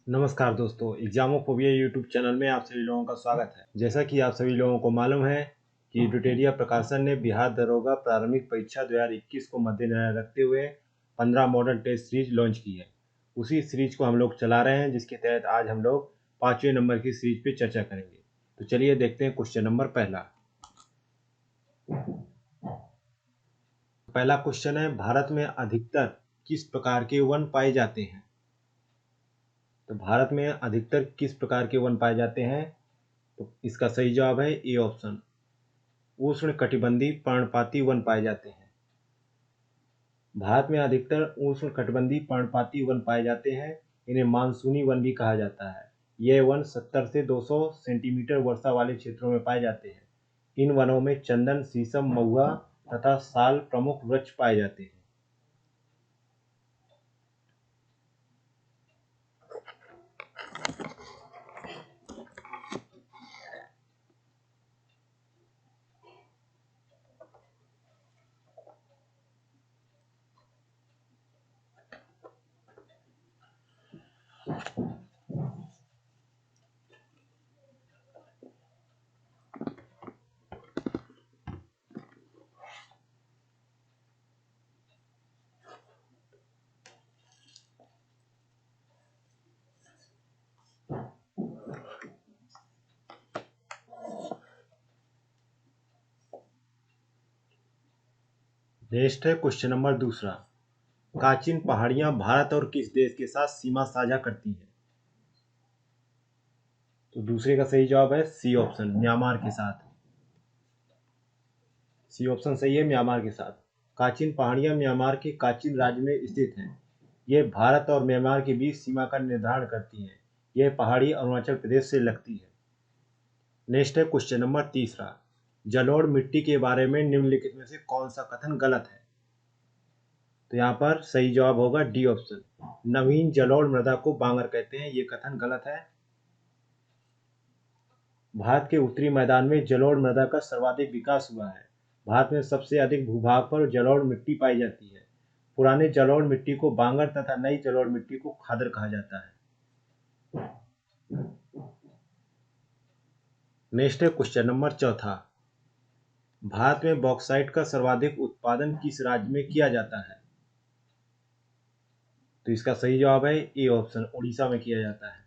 नमस्कार दोस्तों, एग्जामोफोबिया YouTube channel में आप सभी लोगों का स्वागत है। जैसा कि आप सभी लोगों को मालूम है कि डुटेरिया प्रकाशन ने बिहार दरोगा प्रारंभिक परीक्षा 2021 को मद्देनजर रखते हुए 15 मॉडल टेस्ट सीरीज लॉन्च की है। उसी सीरीज को हम लोग चला रहे हैं, जिसके तहत आज हम लोग 5वें नंबर की सीरीज पे चर्चा करेंगे। तो चलिए देखते हैं क्वेश्चन नंबर पहला क्वेश्चन है, भारत में अधिकतर किस प्रकार के वन पाए जाते हैं? तो भारत में अधिकतर किस प्रकार के वन पाए जाते हैं? तो इसका सही जवाब है ए ऑप्शन, उष्णकटिबंधीय पर्णपाती वन पाए जाते हैं। भारत में अधिकतर उष्णकटिबंधीय पर्णपाती वन पाए जाते हैं। इन्हें मानसूनी वन भी कहा जाता है। ये वन 70 से 200 सेंटीमीटर वर्षा वाले क्षेत्रों में पाए जाते हैं। इन वनों में चंदन, शीशम, महुआ तथा साल प्रमुख वृक्ष पाए जाते हैं। नेक्स्ट है क्वेश्चन नंबर दूसरा, काचिन पहाड़ियां भारत और किस देश के साथ सीमा साझा करती हैं? तो दूसरे का सही जवाब है सी ऑप्शन, म्यांमार के साथ। सी ऑप्शन सही है, म्यांमार के साथ। काचिन पहाड़ियां म्यांमार के काचिन राज्य में स्थित हैं। ये भारत और म्यांमार के बीच सीमा का निर्धारण करती हैं। यह पहाड़ी अरुणाचल प्रदेश से लगती है। नेक्स्ट है क्वेश्चन नंबर तीसरा, जलोढ़ मिट्टी के बारे में निम्नलिखित में से कौन सा कथन गलत है? तो यहाँ पर सही जवाब होगा डी ऑप्शन, नवीन जलोढ़ मृदा को बांगर कहते हैं। ये कथन गलत है। भारत के उत्तरी मैदान में जलोढ़ मृदा का सर्वाधिक विकास हुआ है। भारत में सबसे अधिक भूभाग पर जलोढ़ मिट्टी पाई जाती है। पुराने जलोढ़ मिट्टी को बांगर तथा नई जलोढ़ मिट्टी को खादर कहा जाता है। नेक्स्ट है क्वेश्चन नंबर चौथा, भारत में बॉक्साइट का सर्वाधिक उत्पादन किस राज्य में किया जाता है? तो इसका सही जवाब है ए ऑप्शन, उड़ीसा में किया जाता है।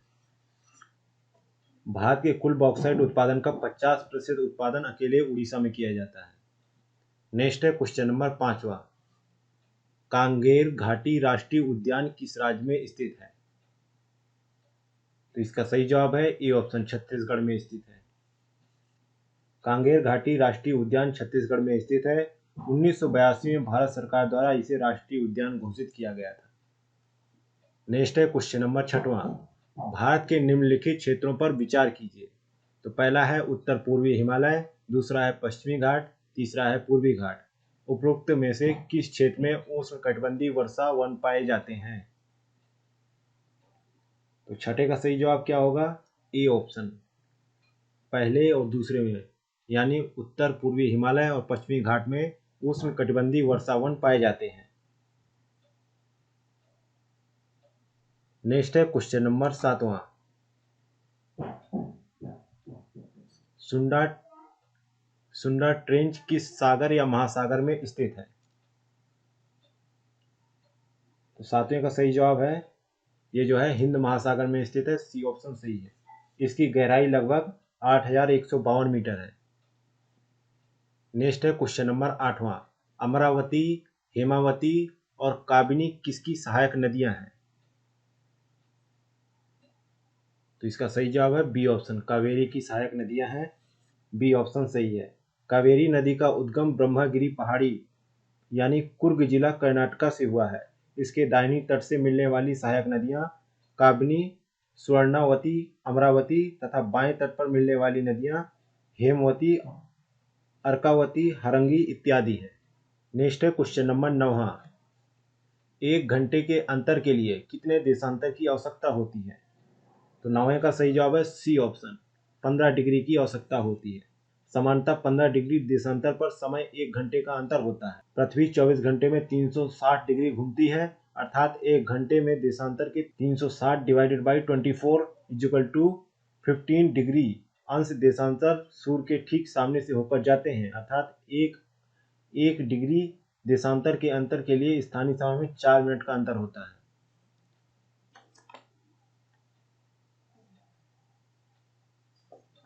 भारत के कुल बॉक्साइट उत्पादन का 50% उत्पादन अकेले उड़ीसा में किया जाता है। नेक्स्ट है क्वेश्चन नंबर पांचवा, कांगेर घाटी राष्ट्रीय उद्यान किस राज्य में स्थित है? तो इसका सही जवाब है ए ऑप्शन, छत्तीसगढ़ में स्थित है। कांगेर घाटी राष्ट्रीय उद्यान छत्तीसगढ़ में स्थित है। 1982 में भारत सरकार द्वारा इसे राष्ट्रीय उद्यान घोषित किया गया था। नेक्स्ट है क्वेश्चन नंबर छठवां, भारत के निम्नलिखित क्षेत्रों पर विचार कीजिए। तो पहला है उत्तर पूर्वी हिमालय, दूसरा है पश्चिमी घाट, तीसरा है पूर्वी घाट। उपरोक्त में से किस क्षेत्र में उष्णकटिबंधीय वर्षा वन पाए जाते हैं? तो छठे का सही जवाब क्या होगा? ए ऑप्शन, पहले और दूसरे में, यानी उत्तर पूर्वी हिमालय और पश्चिमी घाट में उष्णकटिबंधीय वर्षा वन पाए जाते हैं। नेक्स्ट है क्वेश्चन नंबर सातवां, सुंडा सुंडा ट्रेंच किस सागर या महासागर में स्थित है? तो सातवें का सही जवाब है, ये जो है हिंद महासागर में स्थित है। सी ऑप्शन सही है। इसकी गहराई लगभग 8,152 मीटर है। नेक्स्ट है क्वेश्चन नंबर आठवां, अमरावती, हेमावती और काबिनी किसकी सहायक नदियां हैं? तो इसका सही जवाब है बी ऑप्शन, कावेरी की सहायक नदियां हैं। बी ऑप्शन सही है। कावेरी नदी का उद्गम ब्रह्मगिरी पहाड़ी यानी कुर्ग जिला कर्नाटक से हुआ है। इसके दाहिनी तट से मिलने वाली सहायक नदियां काबिनी, स्वर्णावती, अमरावती तथा बाएं तट पर मिलने वाली नदियां हेमवती, अर्कावती, हरंगी इत्यादि है। नेक्स्ट है क्वेश्चन नंबर नौवां, एक घंटे के अंतर के लिए कितने देशांतर की आवश्यकता होती है? तो नौवें का सही जवाब है सी ऑप्शन, 15 डिग्री की आवश्यकता होती है। सामान्यतः 15 डिग्री देशांतर पर समय 1 घंटे का अंतर होता है। पृथ्वी 24 घंटे में 360 डिग्री घूमती है अर्थात एक घंटे में देशांतर के 360 divided by 24 equal to 15 degree अंश देशांतर सूर्य के ठीक सामने से होकर जाते हैं। अर्थात एक डिग्री देशांतर के अंतर के लिए स्थानीय समय में 4 मिनट का अंतर होता है।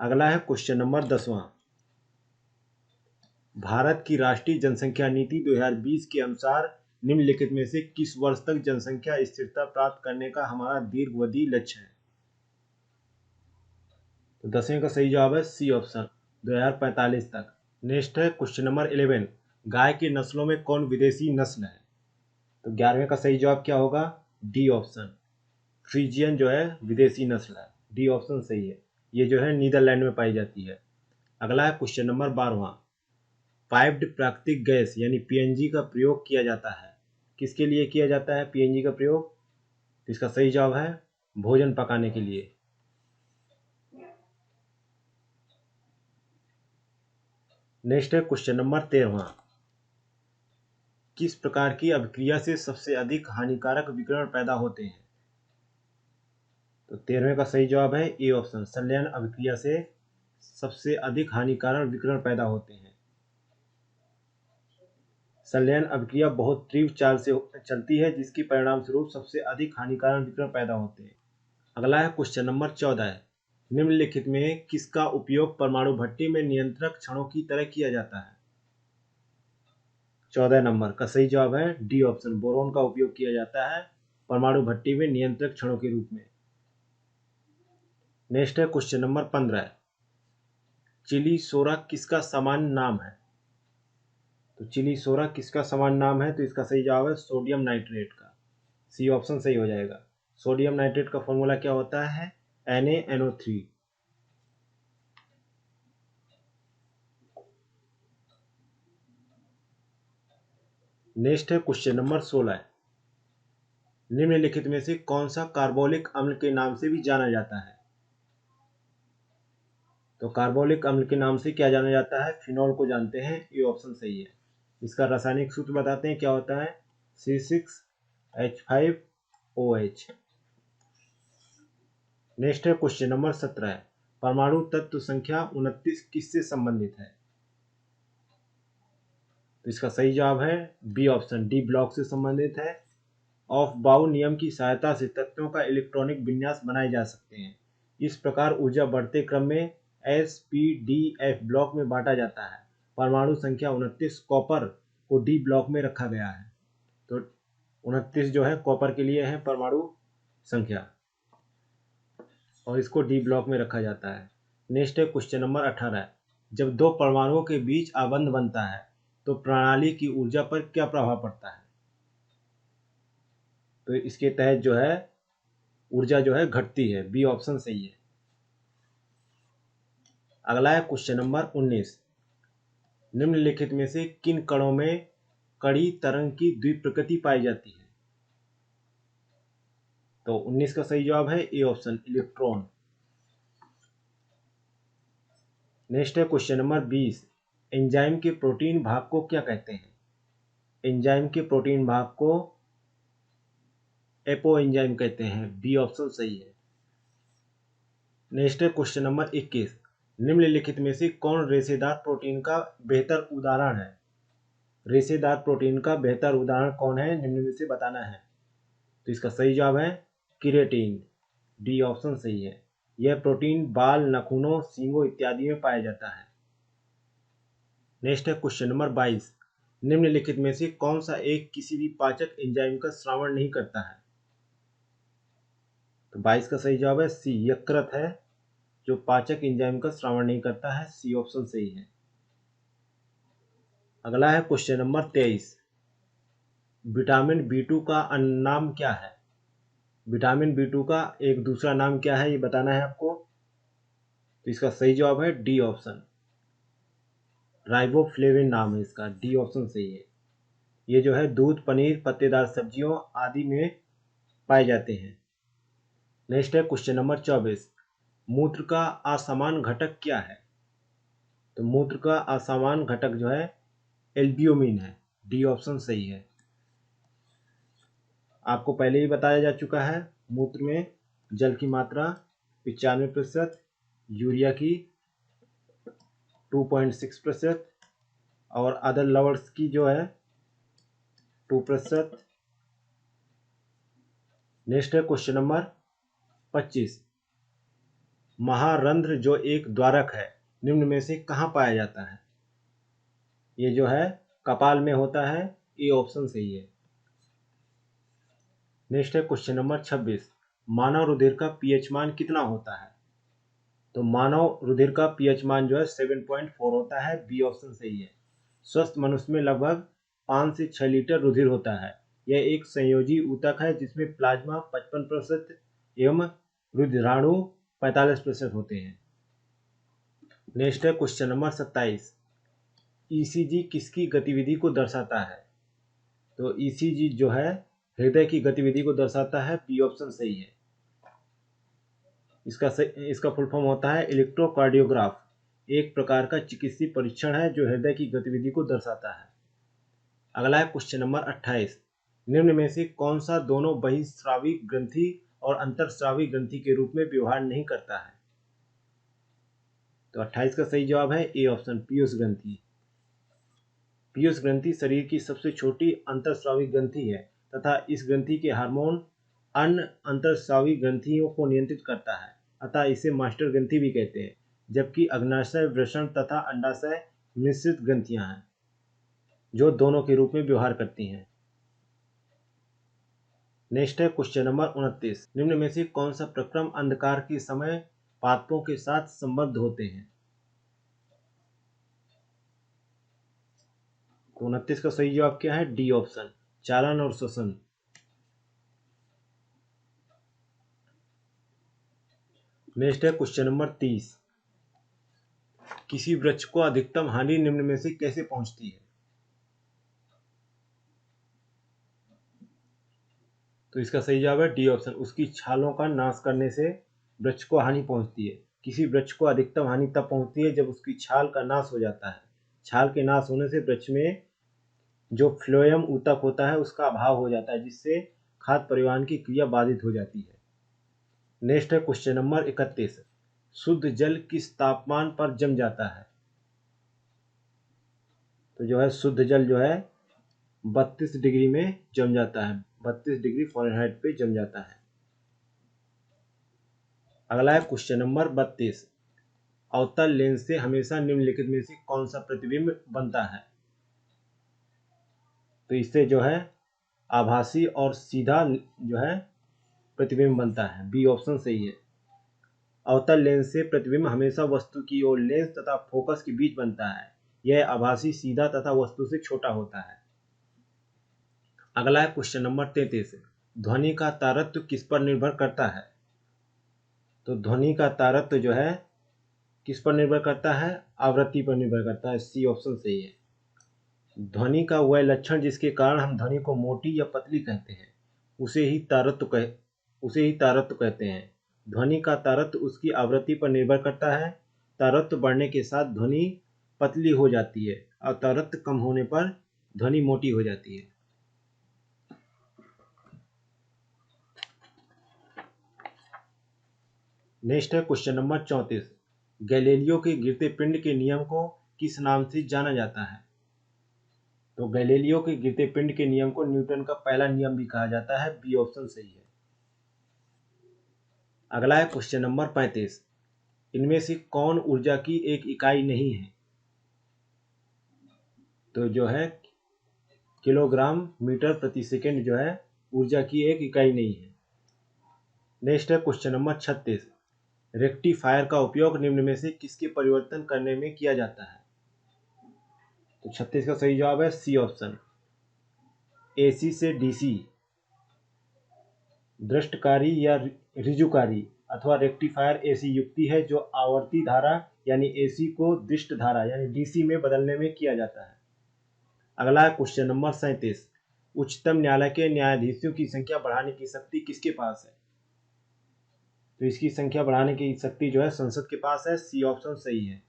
अगला है क्वेश्चन नंबर 10वां। भारत की राष्ट्रीय जनसंख्या नीति 2020 के अनुसार निम्नलिखित में से किस वर्ष तक जनसंख्या स्थिरता प्राप्त करने का हमारा दीर्घावधि लक्ष्य है? तो 10वें का सही जवाब है सी ऑप्शन, 2045 तक। नेक्स्ट है क्वेश्चन नंबर 11। गाय की नस्लों में कौन विदेशी नस्ल है? तो 11वें का सही जवाब क्या होगा? डी ऑप्शन, फ्रीजियन जो है विदेशी नस्ल है। डी ऑप्शन सही है। ये जो है नीदरलैंड में पाई जाती है। अगला है क्वेश्चन नंबर 12वां। पाइप्ड प्राकृतिक गैस यानी पीएनजी का प्रयोग किया जाता है। किसके लिए किया जाता है पीएनजी का प्रयोग? तो इसका सही जवाब है भोजन पकाने के लिए। नेक्स्ट है क्वेश्चन नंबर 13वां। किस प्रकार की अभिक्रिया से सबसे अधिक हानिकारक विकिरण पैदा होते हैं? तो 13वें का सही जवाब है ए ऑप्शन, संलयन अभिक्रिया से सबसे अधिक हानिकारक विकिरण पैदा होते हैं। संलयन अभिक्रिया बहुत तीव्र चाल से चलती है, जिसके परिणाम स्वरूप सबसे अधिक हानिकारक विकिरण पैदा होते हैं। अगला है क्वेश्चन नंबर 14। निम्नलिखित में किसका उपयोग परमाणु भट्टी में नियंत्रक क्षणों की तरह किया जाता है? 14 नंबर का सही जवाब है डी ऑप्शन, बोरोन का उपयोग किया जाता है परमाणु भट्टी में नियंत्रक क्षणों के रूप में। नेक्स्ट है क्वेश्चन नंबर 15। चिली सोरा किसका सामान्य नाम है? तो चिली सोरा किसका सामान्य नाम है? तो इसका सही जवाब है सोडियम नाइट्रेट का। सी ऑप्शन सही हो जाएगा। सोडियम नाइट्रेट का फॉर्मूला क्या होता है? NaNO3। नेक्स्ट है क्वेश्चन नंबर 16। निम्नलिखित में से कौन सा कार्बोलिक अम्ल के नाम से भी जाना जाता है? तो कार्बोलिक अम्ल के नाम से क्या जाना जाता है? फिनॉल को जानते हैं। ये ऑप्शन सही है। इसका रासायनिक सूत्र बताते हैं क्या होता है? C6H5OH। नेक्स्ट है क्वेश्चन नंबर 17। परमाणु तत्व संख्या 29 किससे संबंधित है? तो इसका सही जवाब है बी ऑप्शन, डी ब्लॉक से संबंधित है। ऑफ बाउ नियम की सहायता से तत्वों का इलेक्ट्रॉनिक विन्यास बनाए जा सकते हैं। इस प्रकार ऊर्जा बढ़ते क्रम में SPDF ब्लॉक में बांटा जाता है। परमाणु संख्या 29 कॉपर को डी ब्लॉक में रखा गया है। तो 29 जो है कॉपर के लिए है परमाणु संख्या, और इसको डी ब्लॉक में रखा जाता है। नेक्स्ट है क्वेश्चन नंबर 18। जब दो परमाणुओं के बीच आबंध बनता है तो प्रणाली की ऊर्जा पर क्या प्रभाव पड़ता है? तो इसके तहत जो है ऊर्जा जो है घटती है। बी ऑप्शन सही है। अगला है क्वेश्चन नंबर 19। निम्नलिखित में से किन कणों में कड़ी तरंग की द्विप्रकृति पाई जाती है? तो 19 का सही जवाब है ए ऑप्शन, इलेक्ट्रॉन। नेक्स्ट है क्वेश्चन नंबर 20। एंजाइम के प्रोटीन भाग को क्या कहते हैं? एंजाइम के प्रोटीन भाग को एपो एंजाइम कहते हैं। बी ऑप्शन सही है। नेक्स्ट है क्वेश्चन नंबर 21। निम्नलिखित में से कौन रेशेदार प्रोटीन का बेहतर उदाहरण है? रेशेदार प्रोटीन का बेहतर उदाहरण कौन है, निम्न में से बताना है। तो इसका सही जवाब है केराटिन। डी ऑप्शन सही है। यह प्रोटीन बाल, नाखूनों, सींगों इत्यादि में पाया जाता है। नेक्स्ट है क्वेश्चन नंबर 22। निम्नलिखित में से कौन सा एक किसी भी पाचक एंजाइम का श्रावण नहीं करता है? तो 22 का सही जवाब है सी, यकृत है जो पाचक एंजाइम का श्रावण नहीं करता है। सी ऑप्शन सही है। अगला है क्वेश्चन नंबर 23। विटामिन B2 का अन्य नाम क्या है? विटामिन B2 का एक दूसरा नाम क्या है, ये बताना है आपको। तो इसका सही जवाब है डी ऑप्शन, राइबोफ्लेविन नाम है इसका। डी ऑप्शन सही है। ये जो है दूध, पनीर, पत्तेदार सब्जियों आदि में पाए जाते हैं। नेक्स्ट है क्वेश्चन नंबर 24। मूत्र का असमान घटक क्या है? तो मूत्र का असमान घटक जो है एल्ब्यूमिन है। डी ऑप्शन सही है। आपको पहले ही बताया जा चुका है। मूत्र में जल की मात्रा 95%, यूरिया की 2.6% और अदर लवणस की जो है 2%। नेक्स्ट है क्वेश्चन नंबर 25। महारंध्र जो एक द्वारक है निम्न में से कहाँ पाया जाता है? ये जो है कपाल में होता है, ए ऑप्शन सही है। नेक्स्ट है क्वेश्चन नंबर 26। मानव रुधिर का पीएच मान कितना होता है? तो मानव रुधिर का पीएच मान जो है 7.4 होता है, बी ऑप्शन सही है। स्वस्थ मनुष्य में लगभग 5 से 6 लीटर रुधिर होता है। यह एक संयोजी ऊतक है जिसमें प्लाज्मा 55% एवं रुधिराणु 45% होते हैं। नेक्स्ट है क्वेश्चन नंबर 27। ईसीजी किसकी गतिविधि को दर्शाता है? तो ईसीजी जो है हृदय की गतिविधि को दर्शाता है, बी ऑप्शन सही है। इसका फुल फॉर्म होता है इलेक्ट्रोकार्डियोग्राफ, एक प्रकार का चिकित्सीय परीक्षण है जो हृदय की गतिविधि को दर्शाता है। अगला है क्वेश्चन नंबर 28। निम्न में से कौन सा दोनों बहिस्रावी ग्रंथि और अंतरस्रावी ग्रंथि के रूप में व्यवहार नहीं करता है? तो 28 का सही जवाब है ए ऑप्शन, पीयूष ग्रंथि। पीयूष ग्रंथि शरीर की सबसे छोटी अंतरस्रावी ग्रंथि है तथा इस ग्रंथि के हार्मोन अन्य अंतरस्रावी ग्रंथियों को नियंत्रित करता है, अतः इसे मास्टर ग्रंथि भी कहते हैं। जबकि अग्नाशय, वृषण तथा अंडाशय मिश्रित ग्रंथियां हैं जो दोनों के रूप में व्यवहार करती हैं। नेक्स्ट है क्वेश्चन नंबर 29। निम्न में से कौन सा प्रक्रम अंधकार के समय पादपों के साथ संबद्ध होते हैं? तो 29 का सही जवाब क्या है? डी ऑप्शन, चालन और श्वसन। नेक्स्ट है क्वेश्चन नंबर 30। किसी वृक्ष को अधिकतम हानि निम्न में से कैसे पहुंचती है? तो इसका सही जवाब है डी ऑप्शन, उसकी छालों का नाश करने से वृक्ष को हानि पहुंचती है। किसी वृक्ष को अधिकतम हानि तब पहुंचती है जब उसकी छाल का नाश हो जाता है। छाल के नाश होने से वृक्ष में जो फ्लोएम ऊतक होता है उसका अभाव हो जाता है, जिससे खाद्य परिवहन की क्रिया बाधित हो जाती है। नेक्स्ट है क्वेश्चन नंबर 31। शुद्ध जल किस तापमान पर जम जाता है? तो जो है शुद्ध जल जो है 32 डिग्री में जम जाता है, 32 डिग्री फ़ारेनहाइट पे जम जाता है। अगला है क्वेश्चन नंबर 32। अवतल लेंस से हमेशा निम्नलिखित में से कौन सा प्रतिबिंब बनता है? तो इससे जो है आभासी और सीधा जो है प्रतिबिंब बनता है, बी ऑप्शन सही है। अवतल लेंस से प्रतिबिंब हमेशा वस्तु की ओर लेंस तथा फोकस के बीच बनता है। यह आभासी, सीधा तथा वस्तु से छोटा होता है। अगला है क्वेश्चन नंबर 33। ध्वनि का तारतम्य किस पर निर्भर करता है? तो ध्वनि का तारतम्य जो है किस पर निर्भर करता है? आवृत्ति पर निर्भर करता है, सी ऑप्शन सही है। ध्वनि का वह लक्षण जिसके कारण हम ध्वनि को मोटी या पतली कहते हैं उसे ही तारतम्य कहते हैं। ध्वनि का तारतम्य उसकी आवृत्ति पर निर्भर करता है। तारतम्य बढ़ने के साथ ध्वनि पतली हो जाती है और तारतम्य कम होने पर ध्वनि मोटी हो जाती है। नेक्स्ट है क्वेश्चन नंबर 34। गैलीलियो के गिरते पिंड के नियम को किस नाम से जाना जाता है? तो गैलीलियो के गिरते पिंड के नियम को न्यूटन का पहला नियम भी कहा जाता है, बी ऑप्शन सही है। अगला है क्वेश्चन नंबर 35। इनमें से कौन ऊर्जा की एक इकाई नहीं है? तो जो है किलोग्राम मीटर प्रति सेकंड जो है ऊर्जा की एक इकाई नहीं है। नेक्स्ट है क्वेश्चन नंबर 36। रेक्टिफायर का उपयोग निम्न में से किसके परिवर्तन करने में किया जाता है? तो 36 का सही जवाब है सी ऑप्शन, एसी से डीसी। दृष्टकारी या रिजुकारी अथवा रेक्टिफायर ऐसी युक्ति है जो आवर्ती धारा यानी एसी को दृष्ट धारा यानी डीसी में बदलने में किया जाता है। अगला है क्वेश्चन नंबर 37। उच्चतम न्यायालय के न्यायाधीशों की संख्या बढ़ाने की शक्ति किसके पास है? तो इसकी संख्या बढ़ाने की शक्ति जो है संसद के पास है, सी ऑप्शन सही है।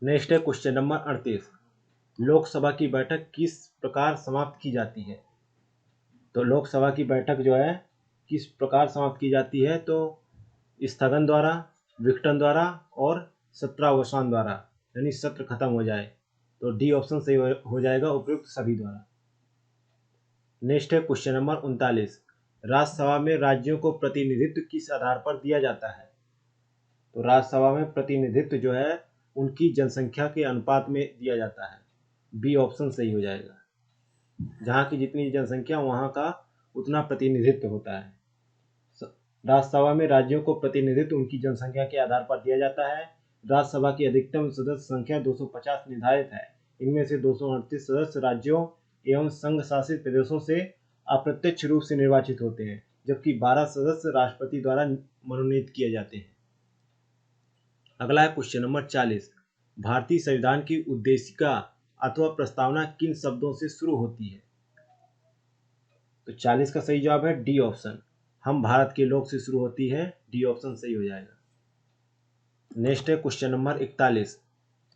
नेक्स्ट है क्वेश्चन नंबर 38। लोकसभा की बैठक किस प्रकार समाप्त की जाती है? तो लोकसभा की बैठक जो है किस प्रकार समाप्त की जाती है, तो स्थगन द्वारा, विघटन द्वारा और सत्रावसान द्वारा, यानी सत्र खत्म हो जाए। तो डी ऑप्शन सही हो जाएगा, उपयुक्त सभी द्वारा। नेक्स्ट है क्वेश्चन नंबर 39। राज्यसभा में राज्यों को प्रतिनिधित्व किस आधार पर दिया जाता है? तो राज्यसभा में प्रतिनिधित्व जो है उनकी जनसंख्या के अनुपात में दिया जाता है। बी ऑप्शन सही हो जाएगा। जहाँ की जितनी जनसंख्या वहाँ का उतना प्रतिनिधित्व होता है। राज्यसभा में राज्यों को प्रतिनिधित्व उनकी जनसंख्या के आधार पर दिया जाता है। राज्यसभा की अधिकतम सदस्य संख्या 250 निर्धारित है। इनमें से 238 सदस्य राज्यों एवं संघ शासित प्रदेशों से अप्रत्यक्ष रूप से निर्वाचित होते हैं, जबकि 12 सदस्य राष्ट्रपति द्वारा मनोनीत किए जाते हैं। अगला है क्वेश्चन नंबर 40। भारतीय संविधान की उद्देशिका अथवा प्रस्तावना किन शब्दों से शुरू होती है? तो 40 का सही जवाब है डी ऑप्शन, हम भारत के लोग से शुरू होती है। डी ऑप्शन सही हो जाएगा। नेक्स्ट है क्वेश्चन नंबर 41।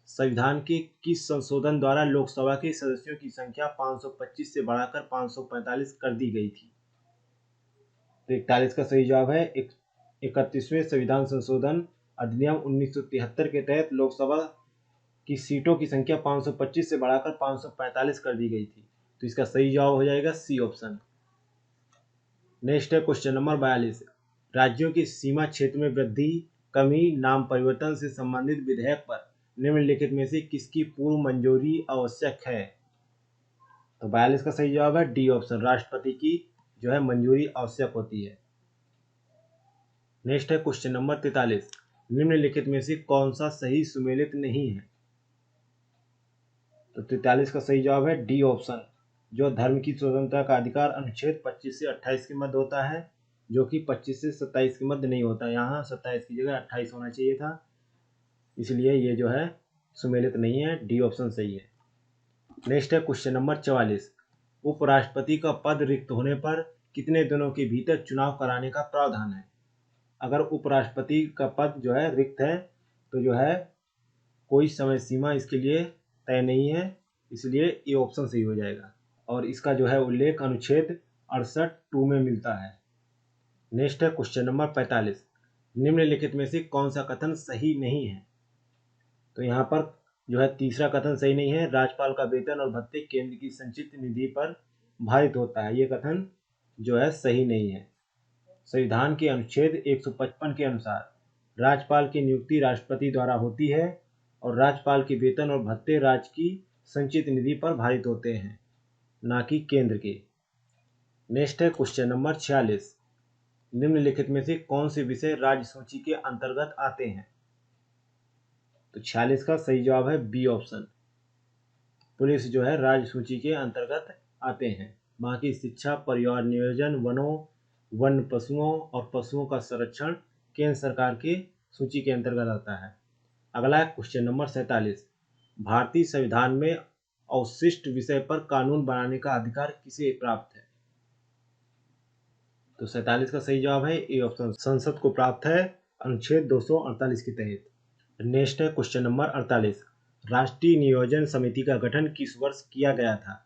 संविधान के किस संशोधन द्वारा लोकसभा के सदस्यों की संख्या 525 से बढ़ाकर 545 कर दी गई थी? तो 41 का सही जवाब है 31वें संविधान संशोधन अधिनियम 1973 के तहत लोकसभा की सीटों की संख्या 525 से बढ़ाकर 545 कर दी गई थी। तो इसका सही जवाब हो जाएगा सी ऑप्शन। नेक्स्ट है क्वेश्चन नंबर 42। राज्यों की सीमा क्षेत्र में वृद्धि, कमी, नाम परिवर्तन से संबंधित विधेयक पर निम्नलिखित में से किसकी पूर्व मंजूरी आवश्यक है? तो 42 का सही जवाब है डी ऑप्शन, राष्ट्रपति की जो है मंजूरी आवश्यक होती है। नेक्स्ट है क्वेश्चन नंबर 43। निम्नलिखित में से कौन सा सही सुमेलित नहीं है? तो 43 का सही जवाब है डी ऑप्शन, जो धर्म की स्वतंत्रता का अधिकार अनुच्छेद 25 से 28 के मध्य होता है, जो कि 25 से 27 के मध्य नहीं होता। यहाँ 27 की जगह 28 होना चाहिए था, इसलिए ये जो है सुमेलित नहीं है। डी ऑप्शन सही है। नेक्स्ट है क्वेश्चन नंबर 44। उपराष्ट्रपति का पद रिक्त होने पर कितने दिनों के भीतर चुनाव कराने का प्रावधान है? अगर उपराष्ट्रपति का पद जो है रिक्त है तो जो है कोई समय सीमा इसके लिए तय नहीं है, इसलिए ये ऑप्शन सही हो जाएगा। और इसका जो है उल्लेख अनुच्छेद 68(2) में मिलता है। नेक्स्ट है क्वेश्चन नंबर 45। निम्नलिखित में से कौन सा कथन सही नहीं है? तो यहाँ पर जो है तीसरा कथन सही नहीं है, राज्यपाल का वेतन और भत्ते केंद्र की संचित निधि पर भारित होता है। ये कथन जो है सही नहीं है। संविधान के अनुच्छेद 155 के अनुसार राज्यपाल की नियुक्ति राष्ट्रपति द्वारा होती है और राज्यपाल के वेतन और भत्ते राज्य की संचित निधि पर भारित होते हैं, ना कि केंद्र के। नेक्स्ट है क्वेश्चन नंबर 46। निम्नलिखित में से कौन से विषय राज्य सूची के अंतर्गत आते हैं? तो 46 का सही जवाब है बी ऑप्शन, पुलिस जो है राज्य सूची के अंतर्गत आते हैं। बाकी शिक्षा, परिवार नियोजन, वनों, वन पशुओं और पशुओं का संरक्षण केंद्र सरकार की सूची के अंतर्गत आता है। अगला है क्वेश्चन नंबर 47। भारतीय संविधान में अवशिष्ट विषय पर कानून बनाने का अधिकार किसे प्राप्त है? तो 47 का सही जवाब है ए ऑप्शन, संसद को प्राप्त है अनुच्छेद 248 के तहत। नेक्स्ट है क्वेश्चन नंबर 48। राष्ट्रीय नियोजन समिति का गठन किस वर्ष किया गया था?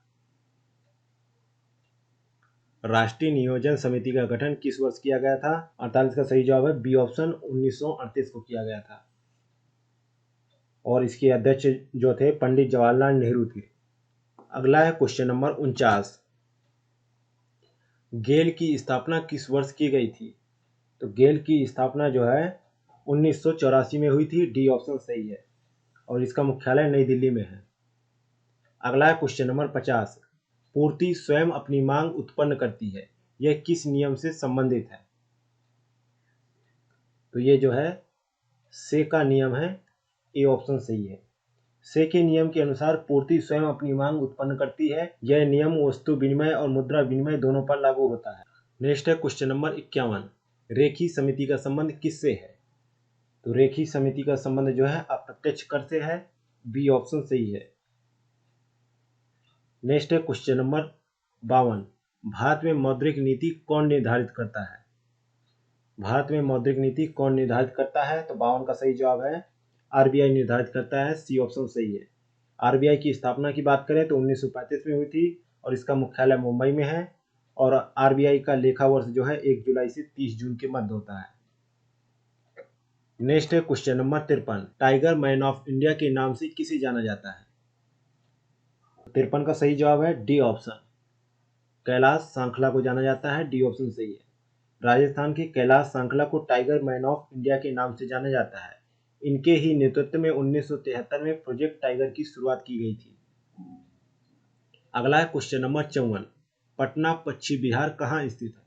राष्ट्रीय नियोजन समिति का गठन किस वर्ष किया गया था? 48 का सही जवाब है बी ऑप्शन, 1938 को किया गया था। और इसके अध्यक्ष जो थे पंडित जवाहरलाल नेहरू थे। अगला है क्वेश्चन नंबर 49। गेल की स्थापना किस वर्ष की गई थी? तो गेल की स्थापना जो है 1984 में हुई थी। डी ऑप्शन सही है और इसका मुख्यालय नई दिल्ली में है। अगला है क्वेश्चन नंबर 50। पूर्ति स्वयं अपनी मांग उत्पन्न करती है, यह किस नियम से संबंधित है? तो ये जो है से का नियम है, ए ऑप्शन सही है। से के नियम के अनुसार पूर्ति स्वयं अपनी मांग उत्पन्न करती है। यह नियम वस्तु विनिमय और मुद्रा विनिमय दोनों पर लागू होता है। नेक्स्ट है क्वेश्चन नंबर 51। रेखी समिति का संबंध किससे है? तो रेखी समिति का संबंध जो है अप्रत्यक्ष कर से है। बी ऑप्शन सही है। नेक्स्ट है क्वेश्चन नंबर 52। भारत में मौद्रिक नीति कौन निर्धारित करता है? भारत में मौद्रिक नीति कौन निर्धारित करता है? तो 52 का सही जवाब है आरबीआई निर्धारित करता है। सी ऑप्शन सही है। आरबीआई की स्थापना की बात करें तो 1935 में हुई थी और इसका मुख्यालय मुंबई में है। और आरबीआई का लेखा वर्ष जो है 1 जुलाई से 30 जून के मध्य होता है। नेक्स्ट है question number 53, tiger man of India के नाम से किसे जाना जाता है? 53 का सही जवाब है डी ऑप्शन, कैलाश सांखला को जाना जाता है। डी ऑप्शन सही है। राजस्थान के कैलाश सांखला को टाइगर मैन ऑफ इंडिया के नाम से जाना जाता है। इनके ही नेतृत्व में 1973 में प्रोजेक्ट टाइगर की शुरुआत की गई थी। अगला है क्वेश्चन नंबर 54, पटना पश्चिम बिहार कहाँ स्थित है?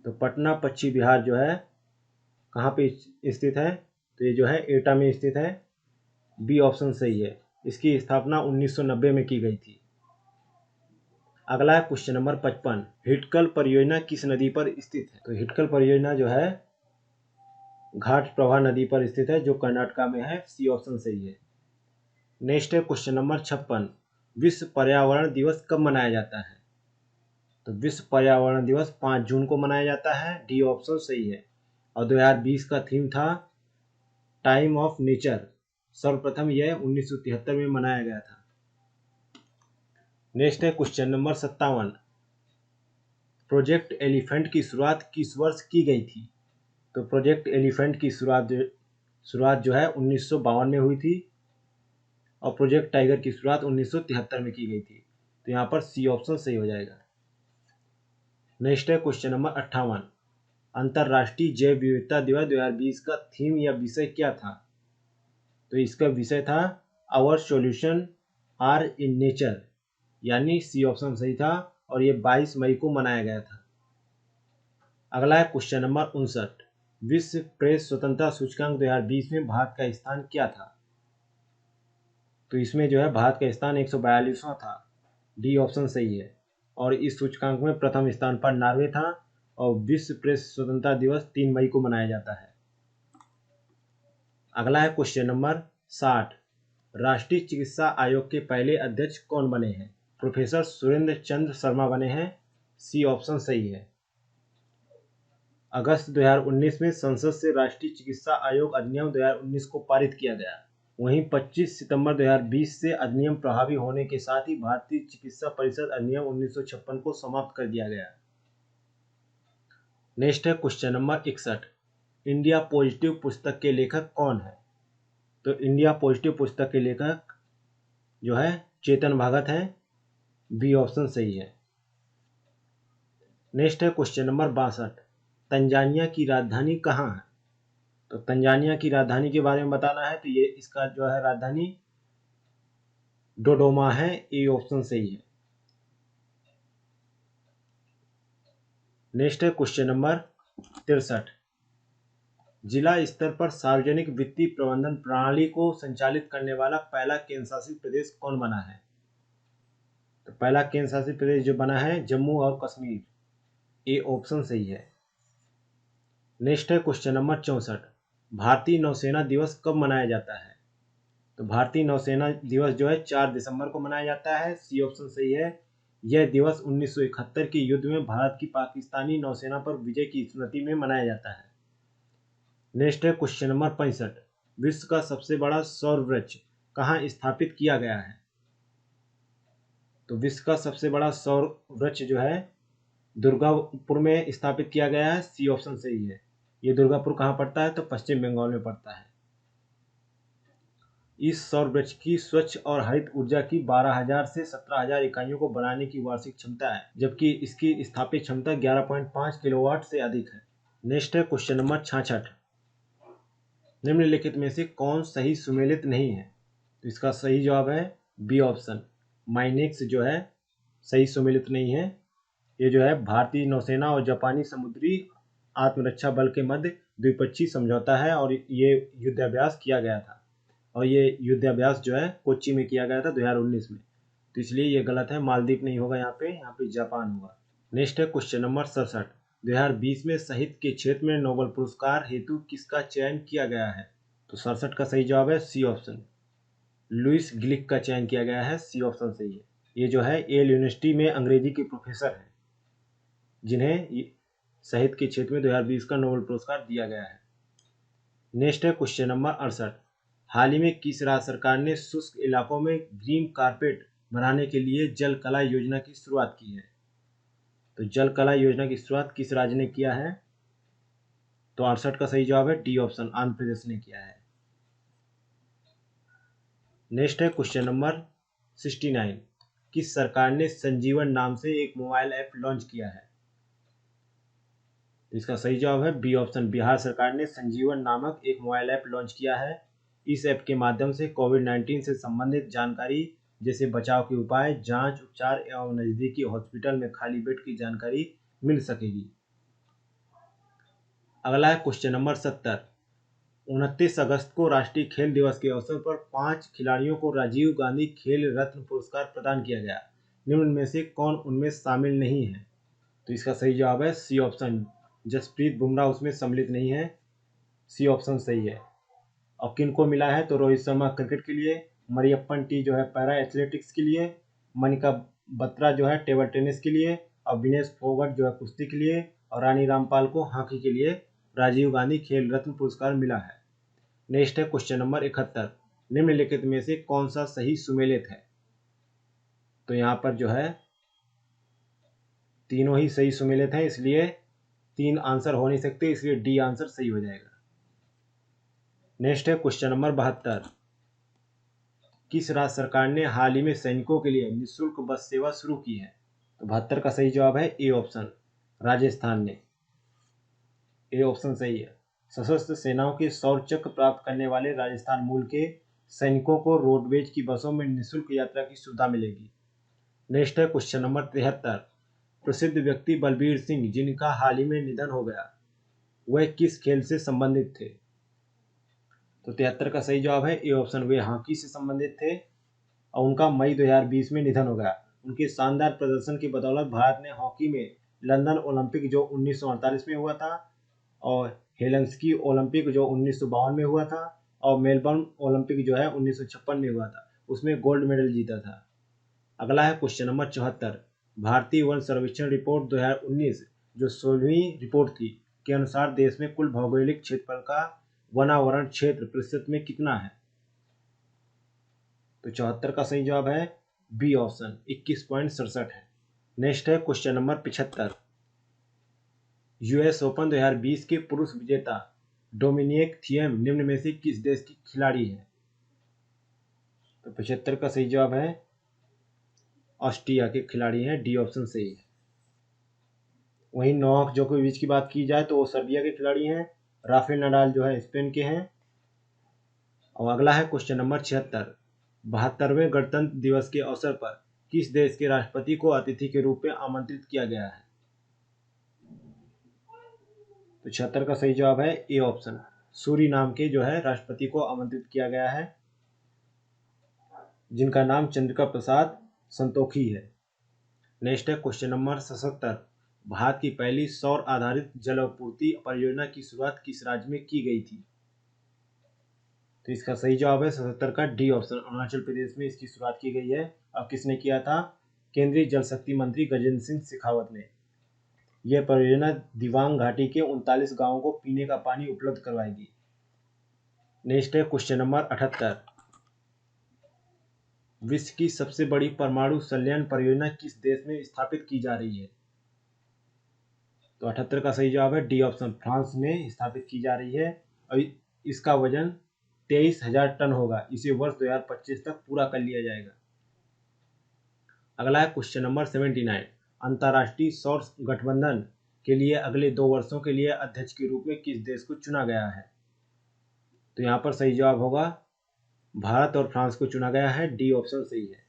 तो पटना पश्चिम बिहार जो है कहाँ पे स्थित है? तो ये जो है एटा में स्थित है। बी ऑप्शन सही है। इसकी स्थापना 1990 में की गई थी। अगला है क्वेश्चन नंबर 55, हिटकल परियोजना किस नदी पर स्थित है? तो हिटकल परियोजना जो है घाट प्रभा नदी पर स्थित है, जो कर्नाटका में है। सी ऑप्शन सही है। नेक्स्ट है क्वेश्चन नंबर 56, विश्व पर्यावरण दिवस कब मनाया जाता है? तो विश्व पर्यावरण दिवस 5 जून को मनाया जाता है। डी ऑप्शन सही है। और 2020 का थीम था टाइम ऑफ नेचर। सर्वप्रथम यह 1973 में मनाया गया था। नेक्स्ट है क्वेश्चन नंबर 57, प्रोजेक्ट एलिफेंट की शुरुआत किस वर्ष की गई थी? तो प्रोजेक्ट एलिफेंट की शुरुआत जो है 1952 में हुई थी और प्रोजेक्ट टाइगर की शुरुआत 1973 में की गई थी। तो यहाँ पर सी ऑप्शन सही हो जाएगा। नेक्स्ट है क्वेश्चन नंबर 58, अंतर्राष्ट्रीय जैव विविधता दिवस 2020 का थीम या विषय क्या था? तो इसका विषय था our solution are in nature, यानी सी ऑप्शन सही था और ये 22 मई को मनाया गया था। अगला है क्वेश्चन नंबर 59, विश्व प्रेस स्वतंत्रता सूचकांक 2020 में भारत का स्थान क्या था? तो इसमें जो है भारत का स्थान 142वां था। डी ऑप्शन सही है। और इस सूचकांक में प्रथम स्थान पर नॉर्वे था और विश्व प्रेस स्वतंत्रता दिवस 3 मई को मनाया जाता है। अगला है क्वेश्चन नंबर 60, राष्ट्रीय चिकित्सा आयोग के पहले अध्यक्ष कौन बने हैं? प्रोफेसर सुरेंद्र चंद्र शर्मा बने हैं। सी ऑप्शन सही है। अगस्त 2019 में संसद से राष्ट्रीय चिकित्सा आयोग अधिनियम 2019 को पारित किया गया। वहीं 25 सितंबर 2020 से अधिनियम प्रभावी होने के साथ ही भारतीय चिकित्सा परिषद अधिनियम 1956 को समाप्त कर दिया गया। नेक्स्ट है क्वेश्चन नंबर 61, इंडिया पॉजिटिव पुस्तक के लेखक कौन है? तो इंडिया पॉजिटिव पुस्तक के लेखक जो है चेतन भगत है। बी ऑप्शन सही है। नेक्स्ट है क्वेश्चन नंबर 62, तंजानिया की राजधानी कहाँ है? तो तंजानिया की राजधानी के बारे में बताना है। तो ये इसका जो है राजधानी डोडोमा है। ए ऑप्शन सही है। नेक्स्ट है क्वेश्चन नंबर 63, जिला स्तर पर सार्वजनिक वित्तीय प्रबंधन प्रणाली को संचालित करने वाला पहला केंद्र शासित प्रदेश कौन बना है? तो पहला केंद्र शासित प्रदेश जो बना है जम्मू और कश्मीर। ए ऑप्शन सही है। नेक्स्ट है क्वेश्चन नंबर 64, भारतीय नौसेना दिवस कब मनाया जाता है? तो भारतीय नौसेना दिवस जो है 4 दिसंबर को मनाया जाता है। सी ऑप्शन सही है। यह दिवस 1971 के युद्ध में भारत की पाकिस्तानी नौसेना पर विजय की स्मृति में मनाया जाता है। नेक्स्ट है क्वेश्चन नंबर 65, विश्व का सबसे बड़ा सौर वृक्ष कहाँ स्थापित किया गया है? तो विश्व का सबसे बड़ा सौर वृक्ष जो है दुर्गापुर में स्थापित किया गया है। सी ऑप्शन सही है। ये दुर्गापुर कहाँ पड़ता है? तो पश्चिम बंगाल में पड़ता है। इस सौर वृक्ष की स्वच्छ और हरित ऊर्जा की 12,000 से 17,000 इकाइयों को बनाने की वार्षिक क्षमता है, जबकि इसकी स्थापित क्षमता 11.5 किलोवाट से अधिक है। नेक्स्ट है क्वेश्चन नंबर 66, निम्नलिखित में से कौन सही सुमेलित नहीं है? तो इसका सही जवाब है बी ऑप्शन, माइनेक्स जो है सही सुमेलित नहीं है। ये जो है भारतीय नौसेना और जापानी समुद्री आत्मरक्षा बल के मध्य द्विपक्षीय समझौता है और ये युद्धाभ्यास किया गया था। और ये युद्धाभ्यास जो है कोच्चि में किया गया था 2019 में। तो इसलिए ये गलत है, मालदीव नहीं होगा, यहाँ पे जापान होगा। नेक्स्ट है क्वेश्चन नंबर 67, 2020 में साहित्य के क्षेत्र में नोबेल पुरस्कार हेतु किसका चयन किया गया है? तो 67 का सही जवाब है सी ऑप्शन, लुइस ग्लिक का चयन किया गया है। सी ऑप्शन सही है। ये जो है येल यूनिवर्सिटी में अंग्रेजी के प्रोफेसर हैं जिन्हें साहित्य के क्षेत्र में 2020 का नोबेल पुरस्कार दिया गया है। नेक्स्ट है क्वेश्चन नंबर 68, हाल ही में किस राज्य सरकार ने शुष्क इलाकों में ग्रीन कारपेट बनाने के लिए जल कला योजना की शुरुआत की है? तो जल कला योजना की शुरुआत किस राज्य ने किया है? तो 68 का सही जवाब है डी ऑप्शन, आंध्र प्रदेश ने किया है। नेक्स्ट है क्वेश्चन नंबर 69। किस सरकार ने संजीवन नाम से एक मोबाइल ऐप लॉन्च किया है? तो इसका सही जवाब है बी ऑप्शन, बिहार सरकार ने संजीवन नामक एक मोबाइल ऐप लॉन्च किया है। इस ऐप के माध्यम से कोविड-19 से संबंधित जानकारी जैसे बचाव के उपाय, जांच, उपचार एवं नजदीकी हॉस्पिटल में खाली बेड की जानकारी मिल सकेगी। अगला है क्वेश्चन नंबर 70। 29 अगस्त को राष्ट्रीय खेल दिवस के अवसर पर 5 खिलाड़ियों को राजीव गांधी खेल रत्न पुरस्कार प्रदान किया गया। निम्न में से कौन उनमें शामिल नहीं है? तो इसका सही जवाब है सी ऑप्शन, जसप्रीत बुमराह उसमें सम्मिलित नहीं है। सी ऑप्शन सही है। और किन को मिला है? तो रोहित शर्मा क्रिकेट के लिए, मरियप्पन टी जो है पैरा एथलेटिक्स के लिए, मनिका बत्रा जो है टेबल टेनिस के लिए, और विनेश फोगट जो है कुश्ती के लिए, और रानी रामपाल को हॉकी के लिए राजीव गांधी खेल रत्न पुरस्कार मिला है। नेक्स्ट है क्वेश्चन नंबर 71। निम्नलिखित में से कौन सा सही सुमेलित है? तो यहाँ पर जो है तीनों ही सही सुमेलित हैं, इसलिए 3 आंसर हो नहीं सकते, इसलिए डी आंसर सही हो जाएगा। नेक्स्ट है क्वेश्चन नंबर 72। किस राज्य सरकार ने हाल ही में सैनिकों के लिए निःशुल्क बस सेवा शुरू की है? तो 72 का सही जवाब है ए ऑप्शन, राजस्थान ने। ए ऑप्शन सही है। सशस्त्र सेनाओं के शौर्य चक्र प्राप्त करने वाले राजस्थान मूल के सैनिकों को रोडवेज की बसों में निःशुल्क यात्रा की सुविधा मिलेगी। नेक्स्ट है क्वेश्चन नंबर 73। प्रसिद्ध व्यक्ति बलबीर सिंह जिनका हाल ही में निधन हो गया, वह किस खेल से संबंधित थे? तो 73 का सही जवाब है ए ऑप्शन, वे हॉकी से संबंधित थे और उनका मई 2020 में निधन हो गया। उनके शानदार प्रदर्शन की बदौलत भारत ने हॉकी में लंदन ओलंपिक जो 1948 में हुआ था, और हेलसिंकी ओलंपिक जो 1952 में हुआ था, और मेलबर्न ओलंपिक जो है 1956 में हुआ था, उसमें गोल्ड मेडल जीता था। अगला है क्वेश्चन नंबर 74। भारतीय वन सर्वेक्षण रिपोर्ट 2019 जो 16वीं रिपोर्ट थी के अनुसार देश में कुल भौगोलिक क्षेत्रफल का वनावरण क्षेत्र प्रतिशत में कितना है? तो 74 का सही जवाब है बी ऑप्शन, 21.67 है। नेक्स्ट है क्वेश्चन नंबर 75। यूएस ओपन 2020 के पुरुष विजेता डोमिनिक थिएम निम्न में से किस देश की खिलाड़ी है? तो 75 का सही जवाब है ऑस्ट्रिया के खिलाड़ी हैं, डी ऑप्शन सही है। वहीं नोवाक जोकोविच की बात की जाए तो वो सर्बिया के खिलाड़ी हैं, राफेल नडाल जो है स्पेन के हैं। और अगला है क्वेश्चन नंबर 76। 72वें गणतंत्र दिवस के अवसर पर किस देश के राष्ट्रपति को अतिथि के रूप में आमंत्रित किया गया है? तो 76 का सही जवाब है ए ऑप्शन, सूरीनाम के जो है राष्ट्रपति को आमंत्रित किया गया है, जिनका नाम चंद्रिका प्रसाद संतोखी है। नेक्स्ट है क्वेश्चन नंबर 77। भारत की पहली सौर आधारित जलापूर्ति परियोजना की शुरुआत किस राज्य में की गई थी? तो इसका सही जवाब है 77 का डी ऑप्शन, अरुणाचल प्रदेश में इसकी शुरुआत की गई है। अब किसने किया था? केंद्रीय जल शक्ति मंत्री गजेंद्र सिंह शेखावत ने। यह परियोजना दिबांग घाटी के 39 गांवों को पीने का पानी उपलब्ध करवाएगी। नेक्स्ट है क्वेश्चन नंबर 78। विश्व की सबसे बड़ी परमाणु संलयन परियोजना किस देश में स्थापित की जा रही है? तो 78 का सही जवाब है डी ऑप्शन, फ्रांस में स्थापित की जा रही है और इसका वजन 23,000 टन होगा। इसे वर्ष 2025 तक पूरा कर लिया जाएगा। अगला है क्वेश्चन नंबर 79। अंतर्राष्ट्रीय सौर गठबंधन के लिए अगले 2 वर्षों के लिए अध्यक्ष के रूप में किस देश को चुना गया है? तो यहाँ पर सही जवाब होगा भारत और फ्रांस को चुना गया है, डी ऑप्शन सही है।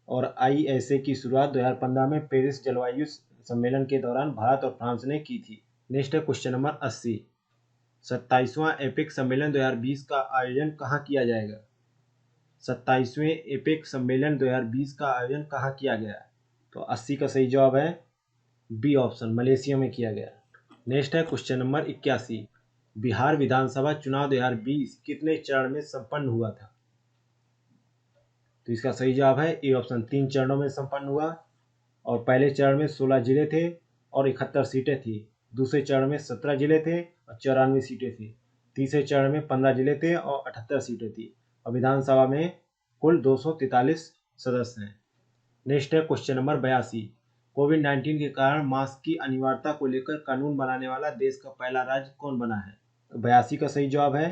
और ISA की शुरुआत 2015 में पेरिस जलवायु सम्मेलन के दौरान भारत और फ्रांस ने की थी। नेक्स्ट है क्वेश्चन नंबर 80। 27वां एपेक सम्मेलन 2020 का आयोजन कहाँ किया जाएगा? 27वें एपेक सम्मेलन 2020 का आयोजन कहाँ किया गया? तो 80 का सही जवाब है बी ऑप्शन, मलेशिया में किया गया। नेक्स्ट है क्वेश्चन नंबर 81। बिहार विधानसभा चुनाव 2020 कितने चरण में संपन्न हुआ था? तो इसका सही जवाब है ए ऑप्शन, 3 चरणों में संपन्न हुआ। और पहले चरण में 16 जिले थे और 71 सीटें थी। दूसरे चरण में 17 जिले थे और 94 सीटें थी। तीसरे चरण में 15 जिले थे और 78 सीटें थी। और विधानसभा में कुल 243 सदस्य हैं। नेक्स्ट है क्वेश्चन नंबर 82। कोविड-19 के कारण मास्क की अनिवार्यता को लेकर कानून बनाने वाला देश का पहला राज्य कौन बना है? तो 82 का सही जवाब है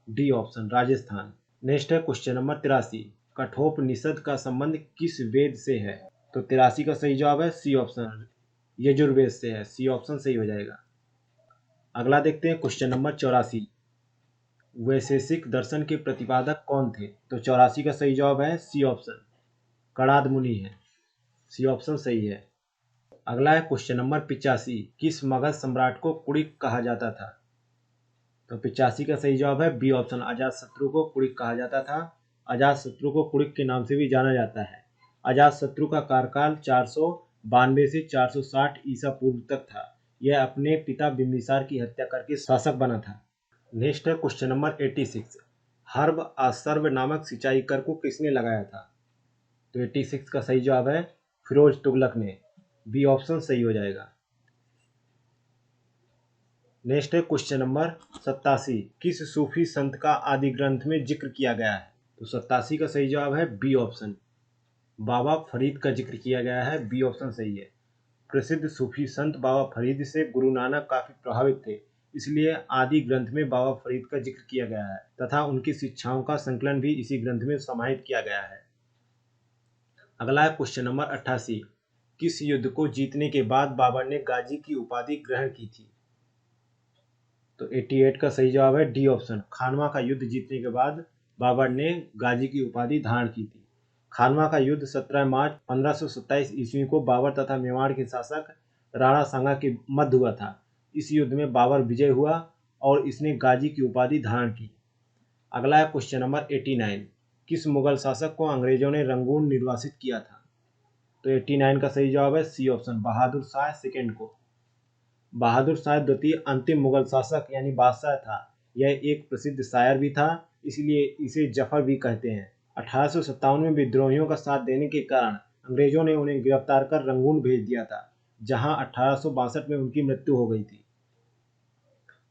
डी ऑप्शन, राजस्थान। नेक्स्ट है क्वेश्चन नंबर 83। कठोपनिषद का संबंध किस वेद से है? तो 83 का सही जवाब है सी ऑप्शन, यजुर्वेद से है। सी ऑप्शन सही हो जाएगा। अगला देखते हैं क्वेश्चन नंबर 84। वैशेषिक दर्शन के प्रतिपादक कौन थे? तो 84 का सही जवाब है सी ऑप्शन, कणाद मुनि है। सी ऑप्शन सही है। अगला है क्वेश्चन नंबर 85। किस मगध सम्राट को कुड़िक कहा जाता था? तो 85 का सही जवाब है बी ऑप्शन, अजातशत्रु को कुड़िक कहा जाता था। अजातशत्रु को कुड़िक के नाम से भी जाना जाता है। अजातशत्रु का कार्यकाल 492 से 460 ईसा पूर्व तक था। यह अपने पिता बिंबिसार की हत्या करके शासक बना था। नेक्स्ट है क्वेश्चन नंबर 86। हर्ब आसर्ब नामक सिंचाई कर को किसने लगाया था? तो 86 का सही जवाब है फिरोज तुगलक ने। बी ऑप्शन सही हो जाएगा। नेक्स्ट है क्वेश्चन नंबर 87। किस सूफी संत का आदि ग्रंथ में जिक्र किया गया है? तो 87 का सही जवाब है बी ऑप्शन, बाबा फरीद का जिक्र किया गया है। बी ऑप्शन सही है। प्रसिद्ध सूफी संत बाबा फरीद से गुरु नानक काफी प्रभावित थे, इसलिए आदि ग्रंथ में बाबा फरीद का जिक्र किया गया है तथा उनकी शिक्षाओं का संकलन भी इसी ग्रंथ में समाहित किया गया है। अगला है क्वेश्चन नंबर 88। किस युद्ध को जीतने के बाद बाबर ने गाजी की उपाधि ग्रहण की थी? तो 88 का सही जवाब है डी ऑप्शन, खानवा का युद्ध जीतने के बाद बाबर ने गाजी की उपाधि धारण की थी। खानवा का युद्ध 17 मार्च 1527 ईस्वी को बाबर तथा मेवाड़ के शासक राणा सांगा के मध्य हुआ था। इस युद्ध में बाबर विजय हुआ और इसने गाजी की उपाधि धारण की। अगला है क्वेश्चन नंबर 89। किस मुगल शासक को अंग्रेजों ने रंगून निर्वासित किया था? तो 89 का सही जवाब है C option, Bahadur Shah second को। बहादुर शाह द्वितीय अंतिम मुगल शासक यानी बादशाह था। यह एक प्रसिद्ध शायर भी था, इसलिए इसे जफर भी कहते हैं। 1857 में विद्रोहियों का साथ देने के कारण अंग्रेजों ने उन्हें गिरफ्तार कर रंगून भेज दिया था, जहां 1862 में उनकी मृत्यु हो गई थी।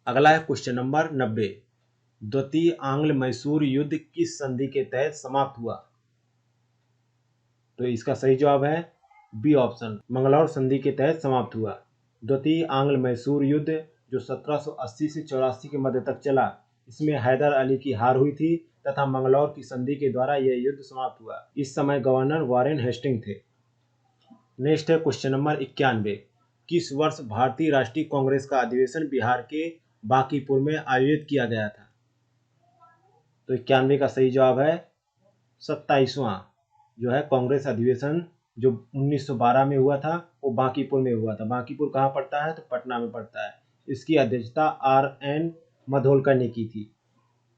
अगला है क्वेश्चन नंबर 90। द्वितीय आंग्ल मैसूर युद्ध किस संधि के तहत समाप्त हुआ? तो इसका सही जवाब है बी ऑप्शन, मंगलौर संधि के तहत समाप्त हुआ। द्वितीय आंग्ल मैसूर युद्ध जो 1780 से 84 के मध्य तक चला, इसमें हैदर अली की हार हुई थी तथा मंगलौर की संधि के द्वारा यह युद्ध समाप्त हुआ। इस समय गवर्नर वॉरेन हेस्टिंग थे। नेक्स्ट है क्वेश्चन नंबर 91। किस वर्ष भारतीय राष्ट्रीय कांग्रेस का अधिवेशन बिहार के बांकीपुर में आयोजित किया गया था? तो 91 का सही जवाब है 27वां जो है कांग्रेस अधिवेशन जो 1912 में हुआ था, वो बांकीपुर में हुआ था। बांकीपुर कहाँ पड़ता है? तो पटना में पड़ता है। इसकी अध्यक्षता RN मधोलकर ने की थी।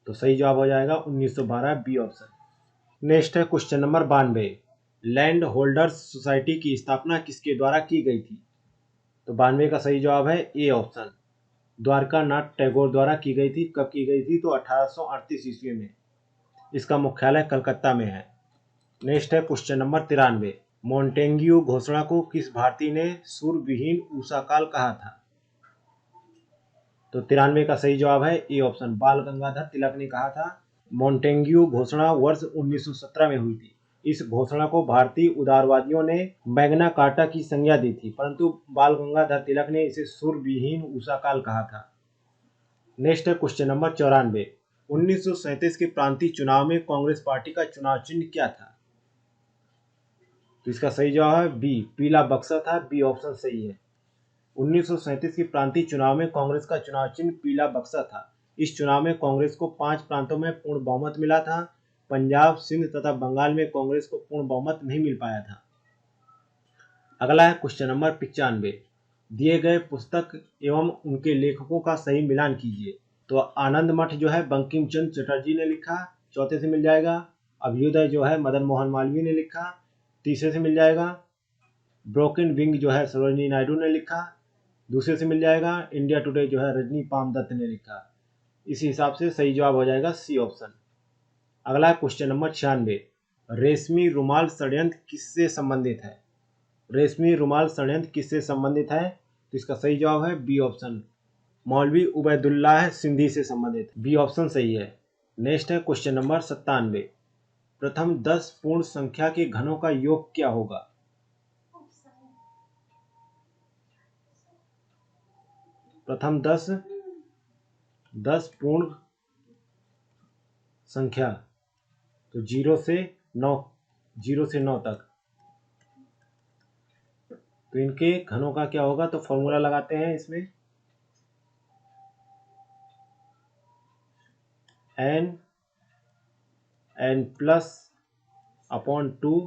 तो सही जवाब हो जाएगा 1912, बी ऑप्शन। नेक्स्ट है question number 92। Land holders society की स्थापना किसके द्वारा की गई थी? तो 92 का सही जवाब है ए ऑप्शन, द्वारका नाथ टैगोर द्वारा की गई थी। कब की गई थी? तो 1838 ईस्वी में। इसका मुख्यालय कलकत्ता में है। नेक्स्ट है क्वेश्चन नंबर 93। मोंटेग्यू घोषणा को किस भारतीय ने सूर्यविहीन उषाकाल कहा था? तो 93 का सही जवाब है ए ऑप्शन, बाल गंगाधर तिलक ने कहा था। मोंटेग्यू घोषणा वर्ष 1917 में हुई थी। इस घोषणा को भारतीय उदारवादियों ने मैग्ना कार्टा की संज्ञा दी थी, परंतु बाल गंगाधर तिलक ने इसे सूर्यविहीन उषाकाल कहा था। नेक्स्ट है क्वेश्चन नंबर 94। 1937 के प्रांतीय चुनाव में कांग्रेस पार्टी का चुनाव चिन्ह क्या था? तो इसका सही जवाब है बी, पीला बक्सा था। बी ऑप्शन सही है। 1937 के प्रांतीय चुनाव में कांग्रेस का चुनाव चिन्ह पीला बक्सा था। इस चुनाव में कांग्रेस को 5 प्रांतों में पूर्ण बहुमत मिला था। पंजाब, सिंध तथा बंगाल में कांग्रेस को पूर्ण बहुमत नहीं मिल पाया था। अगला है क्वेश्चन नंबर 95। दिए गए पुस्तक एवं उनके लेखकों का सही मिलान कीजिए। तो आनंद मठ जो है बंकिम चंद्र चटर्जी ने लिखा, चौथे से मिल जाएगा। अभ्युदय जो है मदन मोहन मालवीय ने लिखा, तीसरे से मिल जाएगा। ब्रोकन विंग जो है सरोजिनी नायडू ने लिखा, दूसरे से मिल जाएगा। इंडिया टुडे जो है रजनी पामदत्त ने लिखा। इस हिसाब से सही जवाब हो जाएगा सी ऑप्शन। अगला क्वेश्चन नंबर 96। रेशमी रुमाल षड्यंत्र किससे संबंधित है? रेशमी रुमाल षड्यंत्र किससे संबंधित है? तो इसका सही जवाब है बी ऑप्शन, मौलवी उबैदुल्लाह सिंधी से संबंधित। बी ऑप्शन सही है। नेक्स्ट है क्वेश्चन नंबर 97। प्रथम 10 पूर्ण संख्या के घनों का योग क्या होगा? प्रथम 10 पूर्ण संख्या, तो 0 से 9 तक, तो इनके घनों का क्या होगा, तो फॉर्मूला लगाते हैं इसमें, n प्लस अपॉन 2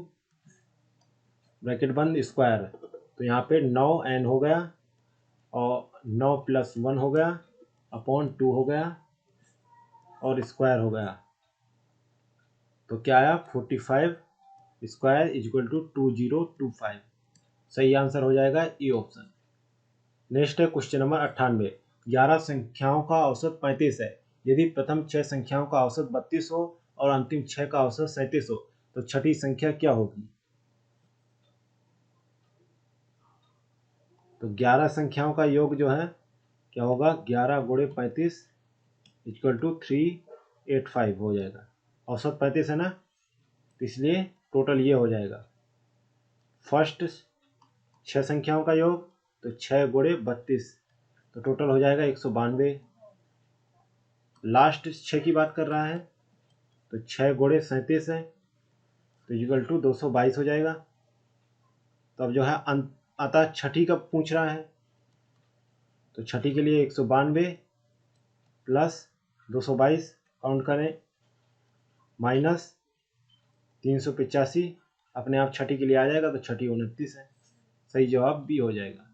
ब्रैकेट बंद स्क्वायर, तो यहाँ पे 9n हो गया और 9 + 1 हो गया अपॉन 2 हो गया और स्क्वायर हो गया, तो क्या आया 45 स्क्वायर इक्वल टू 2025। सही आंसर हो जाएगा ई ऑप्शन। नेक्स्ट है क्वेश्चन नंबर 98। 11 संख्याओं का औसत 35 है। यदि प्रथम 6 संख्याओं का औसत 32 हो और अंतिम 6 का औसत 37 हो तो छठी संख्या क्या होगी। तो 11 संख्याओं का योग जो है क्या होगा, 11 × 35 = 385 हो जाएगा। औसत 35 है ना, तो इसलिए टोटल ये हो जाएगा। फर्स्ट 6 संख्याओं का योग तो 6 × 32, तो टोटल हो जाएगा 192। लास्ट 6 की बात कर रहा है तो 6 × 37 है तो = 222 हो जाएगा। तो अब जो है अतः छठी का पूछ रहा है, तो छठी के लिए 192 प्लस 222 काउंट करें माइनस 385, अपने आप छठी के लिए आ जाएगा, तो छठी 29 है। सही जवाब बी हो जाएगा।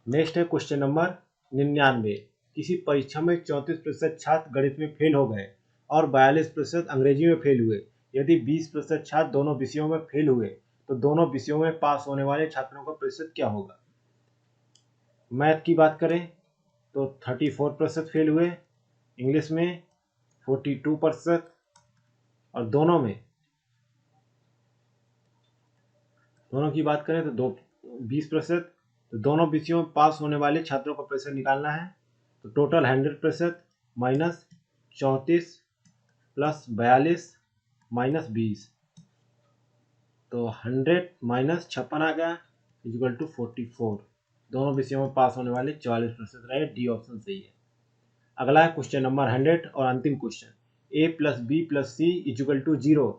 नेक्स्ट है क्वेश्चन नंबर 99। किसी परीक्षा में 34% छात्र गणित में फेल हो गए और 42% अंग्रेजी में फेल हुए। यदि 20% छात्र दोनों विषयों में फेल हुए तो दोनों विषयों में पास होने वाले छात्रों का प्रतिशत क्या होगा। मैथ की बात करें तो 34% फेल हुए, इंग्लिश में 42% और दोनों की बात करें तो 20%, तो दोनों विषयों में पास होने वाले छात्रों का प्रतिशत निकालना है। तो टोटल 100% माइनस 34 प्लस 42 माइनस 20, तो 100 माइनस 56 आ गया = 44। दोनों विषयों में पास होने वाले 44% रहे। डी ऑप्शन सही है। अगला है क्वेश्चन नंबर 100 और अंतिम क्वेश्चन। a + b + c = 0,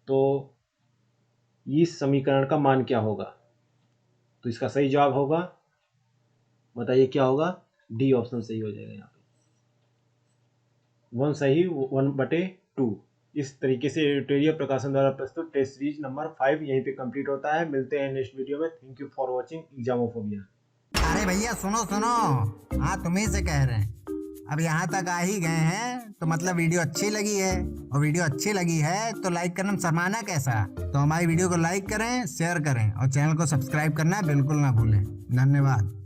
तो इस समीकरण का मान क्या होगा। तो इसका सही जवाब होगा, बताइए क्या होगा। डी ऑप्शन सही हो जाएगा। यहाँ पे 1 सही 1/2। इस तरीके से एडिटोरियल प्रकाशन द्वारा प्रस्तुत टेस्ट सीरीज नंबर 5 यहीं पे कंप्लीट होता है। मिलते हैं नेक्स्ट वीडियो में। Thank you for watching Examophobia. अरे भैया सुनो सुनो, हाँ तुम्ही से कह रहे हैं। अब यहाँ तक आ ही गए हैं तो मतलब वीडियो अच्छी लगी है, और वीडियो अच्छी लगी है तो लाइक करना शर्माना कैसा। तो हमारी वीडियो को लाइक करें, शेयर करें और चैनल को सब्सक्राइब करना बिल्कुल ना भूलें। धन्यवाद।